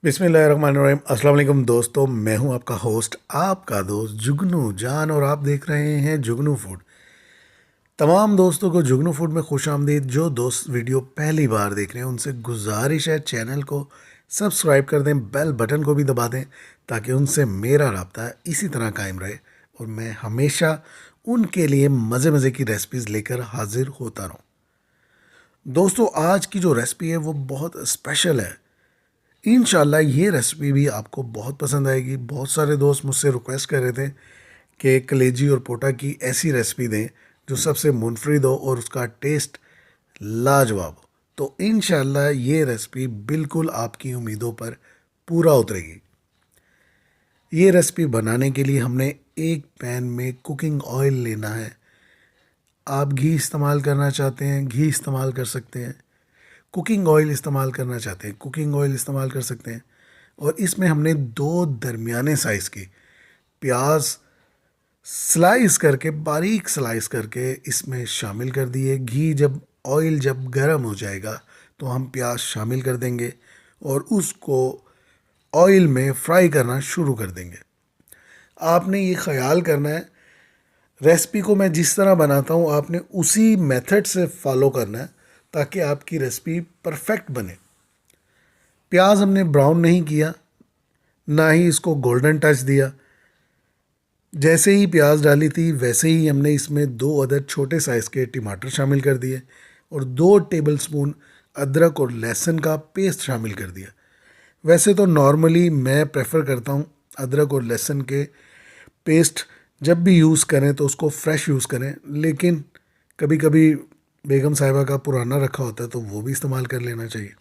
बिस्मिल्लाहिर्रहमानिर्रहीम। अस्सलाम वालेकुम दोस्तों, मैं हूं आपका होस्ट, आपका दोस्त जुगनू जान, और आप देख रहे हैं जुगनू फूड। तमाम दोस्तों को जुगनू फूड में खुश आमदीद। जो दोस्त वीडियो पहली बार देख रहे हैं उनसे गुजारिश है चैनल को सब्सक्राइब कर दें, बेल बटन को भी दबा दें ताकि उनसे मेरा राब्ता इसी तरह कायम रहे और मैं हमेशा उनके लिए मज़े मज़े की रेसिपीज़ लेकर हाजिर होता रहूं। दोस्तों, आज की जो रेसिपी है वो बहुत स्पेशल है। इंशाल्लाह ये रेसिपी भी आपको बहुत पसंद आएगी। बहुत सारे दोस्त मुझसे रिक्वेस्ट कर रहे थे कि कलेजी और पोटा की ऐसी रेसिपी दें जो सबसे मुनफरिद हो और उसका टेस्ट लाजवाब हो। तो इंशाल्लाह ये रेसिपी बिल्कुल आपकी उम्मीदों पर पूरा उतरेगी। ये रेसिपी बनाने के लिए हमने एक पैन में कुकिंग ऑयल लेना है। आप घी इस्तेमाल करना चाहते हैं घी इस्तेमाल कर सकते हैं, कुकिंग ऑयल इस्तेमाल करना चाहते हैं कुकिंग ऑयल इस्तेमाल कर सकते हैं। और इसमें हमने दो दरमियाने साइज़ की प्याज स्लाइस करके, बारीक स्लाइस करके इसमें शामिल कर दिए। घी जब ऑयल जब गर्म हो जाएगा तो हम प्याज शामिल कर देंगे और उसको ऑयल में फ्राई करना शुरू कर देंगे। आपने ये ख्याल करना है, रेसिपी को मैं जिस तरह बनाता हूँ आपने उसी मेथड से फॉलो करना है ताकि आपकी रेसिपी परफेक्ट बने। प्याज हमने ब्राउन नहीं किया, ना ही इसको गोल्डन टच दिया। जैसे ही प्याज डाली थी वैसे ही हमने इसमें 2 अदद छोटे साइज़ के टमाटर शामिल कर दिए और 2 टेबलस्पून अदरक और लहसुन का पेस्ट शामिल कर दिया। वैसे तो नॉर्मली मैं प्रेफर करता हूँ अदरक और लहसुन के पेस्ट जब भी यूज़ करें तो उसको फ्रेश यूज़ करें, लेकिन कभी कभी बेगम साहिबा का पुराना रखा होता है तो वो भी इस्तेमाल कर लेना चाहिए।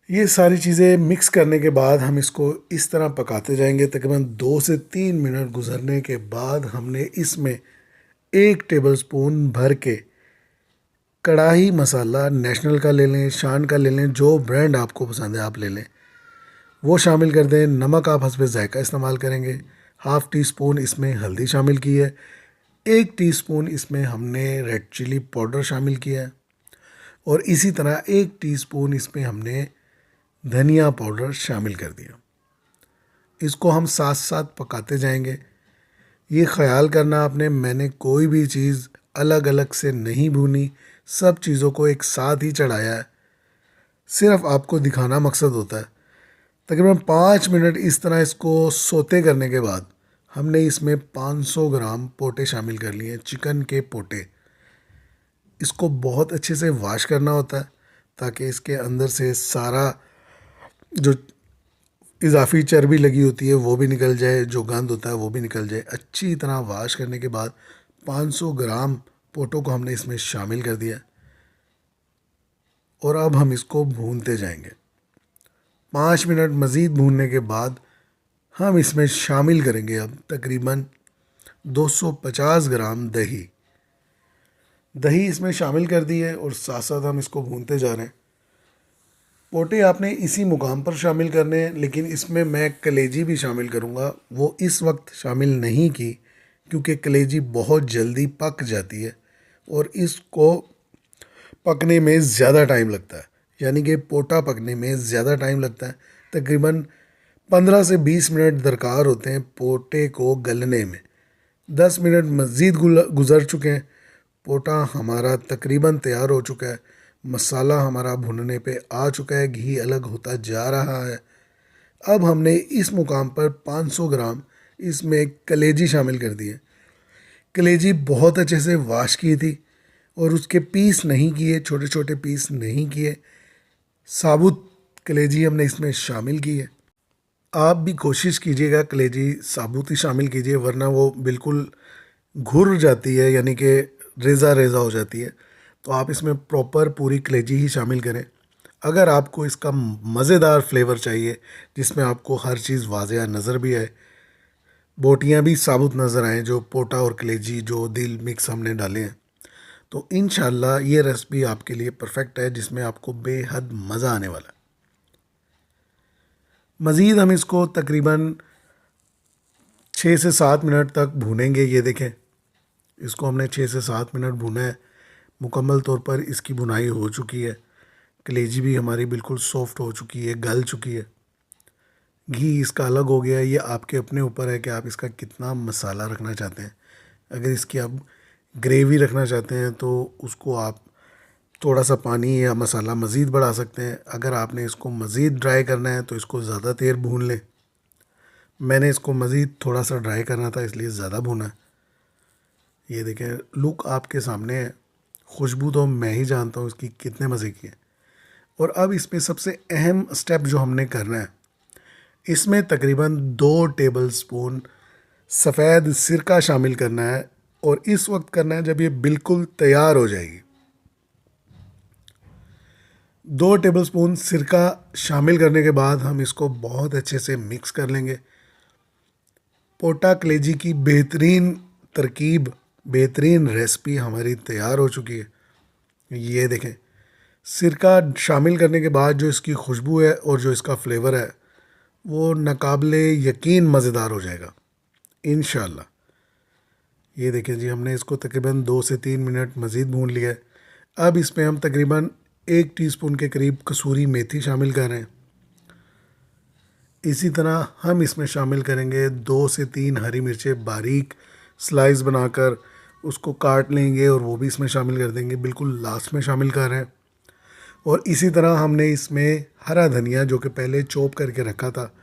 ये सारी चीज़ें मिक्स करने के बाद हम इसको इस तरह पकाते जाएंगे। तकरीबन 2 से 3 मिनट गुजरने के बाद हमने इसमें 1 टेबलस्पून भर के कढ़ाई मसाला, नेशनल का ले लें, शान का ले लें, जो ब्रांड आपको पसंद है आप ले लें, वो शामिल कर दें। नमक आप हस्बे ज़ायका इस्तेमाल करेंगे। हाफ़ टी स्पून इसमें हल्दी शामिल की है। 1 टीस्पून इसमें हमने रेड चिली पाउडर शामिल किया है और इसी तरह 1 टीस्पून इसमें हमने धनिया पाउडर शामिल कर दिया। इसको हम साथ साथ पकाते जाएंगे। ये ख्याल करना आपने, मैंने कोई भी चीज़ अलग अलग से नहीं भूनी, सब चीज़ों को एक साथ ही चढ़ाया है। सिर्फ आपको दिखाना मकसद होता है। तकरीबन 5 मिनट इस तरह इसको सोते करने के बाद हमने इसमें 500 ग्राम पोटे शामिल कर लिए, चिकन के पोटे। इसको बहुत अच्छे से वॉश करना होता है ताकि इसके अंदर से सारा जो इजाफी चर्बी लगी होती है वो भी निकल जाए, जो गंद होता है वो भी निकल जाए। अच्छी तरह वॉश करने के बाद 500 ग्राम पोटो को हमने इसमें शामिल कर दिया और अब हम इसको भूनते जाएंगे। 5 मिनट मज़ीद भूनने के बाद हम इसमें शामिल करेंगे अब तकरीबन 250 ग्राम दही। दही इसमें शामिल कर दी है और साथ साथ हम इसको भूनते जा रहे हैं। पोटे आपने इसी मुकाम पर शामिल करने हैं, लेकिन इसमें मैं कलेजी भी शामिल करूँगा। वो इस वक्त शामिल नहीं की क्योंकि कलेजी बहुत जल्दी पक जाती है और इसको पकने में ज़्यादा टाइम लगता है, यानी कि पोटा पकने में ज़्यादा टाइम लगता है। तकरीबन 15 से 20 मिनट दरकार होते हैं पोटे को गलने में। 10 मिनट मज़ीद गुज़र चुके हैं। पोटा हमारा तकरीबन तैयार हो चुका है। मसाला हमारा भुनने पे आ चुका है, घी अलग होता जा रहा है। अब हमने इस मुकाम पर 500 ग्राम इसमें कलेजी शामिल कर दिए। कलेजी बहुत अच्छे से वॉश की थी और उसके पीस नहीं किए, छोटे छोटे पीस नहीं किए, साबुत कलेजी हमने इसमें शामिल की है। आप भी कोशिश कीजिएगा कलेजी साबुत ही शामिल कीजिए, वरना वो बिल्कुल घुर जाती है, यानी कि रेज़ा रेज़ा हो जाती है। तो आप इसमें प्रॉपर पूरी कलेजी ही शामिल करें। अगर आपको इसका मज़ेदार फ्लेवर चाहिए जिसमें आपको हर चीज़ वाज़ेह नज़र भी आए, बोटियाँ भी साबुत नज़र आएँ, जो पोटा और कलेजी जो दिल मिक्स हमने डाले हैं, तो इंशाल्लाह ये रेसिपी आपके लिए परफेक्ट है जिसमें आपको बेहद मज़ा आने वाला है। मज़ीद हम इसको तकरीबन 6 से 7 मिनट तक भूनेंगे। ये देखें, इसको हमने 6 से 7 मिनट भुना है। मुकम्मल तौर पर इसकी भुनाई हो चुकी है। कलेजी भी हमारी बिल्कुल सॉफ्ट हो चुकी है, गल चुकी है। घी इसका अलग हो गया है। ये आपके अपने ऊपर है कि आप इसका कितना मसाला रखना चाहते हैं। अगर इसकी आप ग्रेवी रखना चाहते हैं तो उसको आप थोड़ा सा पानी या मसाला मज़ीद बढ़ा सकते हैं। अगर आपने इसको मज़ीद ड्राई करना है तो इसको ज़्यादा देर भून लें। मैंने इसको मज़ीद थोड़ा सा ड्राई करना था, इसलिए ज़्यादा भुना है। ये देखें, लुक आपके सामने है। खुशबू तो मैं ही जानता हूँ इसकी कितने मज़े की है। और अब इसमें सबसे अहम स्टेप जो हमने करना है, इसमें तकरीबन 2 टेबल स्पून सफ़ेद सिरका शामिल करना है। और इस वक्त करना है जब ये बिल्कुल तैयार हो जाएगी। 2 टेबल स्पून सिरका शामिल करने के बाद हम इसको बहुत अच्छे से मिक्स कर लेंगे। पोटा कलेजी की बेहतरीन तरकीब, बेहतरीन रेसिपी हमारी तैयार हो चुकी है। ये देखें, सिरका शामिल करने के बाद जो इसकी खुशबू है और जो इसका फ्लेवर है वो नाकाबिले यकीन मज़ेदार हो जाएगा इंशाल्लाह। ये देखें जी, हमने इसको तकरीबन 2 से 3 मिनट मज़ीद भून लिया है। अब इसमें हम तकरीबन 1 टीस्पून के करीब कसूरी मेथी शामिल कर रहे हैं। इसी तरह हम इसमें शामिल करेंगे 2 से 3 हरी मिर्चें बारीक स्लाइस बनाकर, उसको काट लेंगे और वो भी इसमें शामिल कर देंगे। बिल्कुल लास्ट में शामिल कर रहे हैं। और इसी तरह हमने इसमें हरा धनिया जो कि पहले चॉप करके रखा था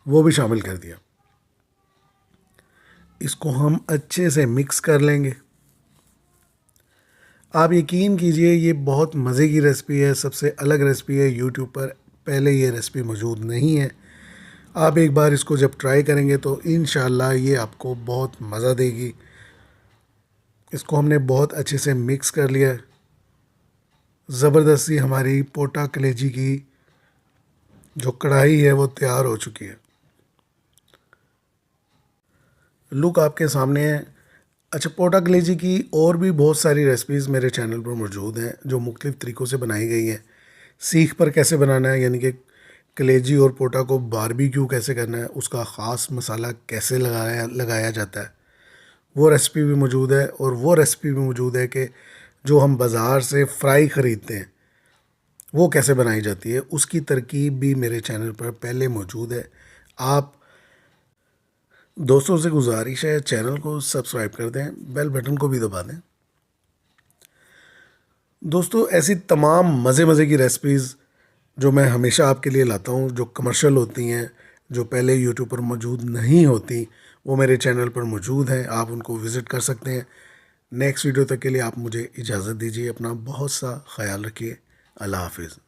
वो भी शामिल कर दिया। इसको हम अच्छे से मिक्स कर लेंगे। आप यकीन कीजिए, ये बहुत मज़े की रेसिपी है, सबसे अलग रेसिपी है। यूट्यूब पर पहले ये रेसिपी मौजूद नहीं है। आप एक बार इसको जब ट्राई करेंगे तो इंशाल्लाह ये आपको बहुत मज़ा देगी। इसको हमने बहुत अच्छे से मिक्स कर लिया है। ज़बरदस्ती हमारी पोटा कलेजी की जो कढ़ाई है वो तैयार हो चुकी है। लुक आपके सामने है। अच्छा, पोटा कलेजी की और भी बहुत सारी रेसिपीज़ मेरे चैनल पर मौजूद हैं जो मुख्तलिफ़ तरीक़ों से बनाई गई हैं। सीख पर कैसे बनाना है, यानी कि कलेजी और पोटा को बारबेक्यू कैसे करना है, उसका ख़ास मसाला कैसे लगाया जाता है, वो रेसिपी भी मौजूद है। और वो रेसिपी भी मौजूद है कि जो हम बाज़ार से फ्राई ख़रीदते हैं वो कैसे बनाई जाती है, उसकी तरकीब भी मेरे चैनल पर पहले मौजूद है। आप दोस्तों से गुजारिश है, चैनल को सब्सक्राइब कर दें, बेल बटन को भी दबा दें। दोस्तों, ऐसी तमाम मज़े की रेसिपीज़ जो मैं हमेशा आपके लिए लाता हूँ, जो कमर्शियल होती हैं, जो पहले यूट्यूब पर मौजूद नहीं होती, वो मेरे चैनल पर मौजूद हैं। आप उनको विज़िट कर सकते हैं। नेक्स्ट वीडियो तक के लिए आप मुझे इजाज़त दीजिए। अपना बहुत सा ख्याल रखिए। अल्लाह हाफिज़।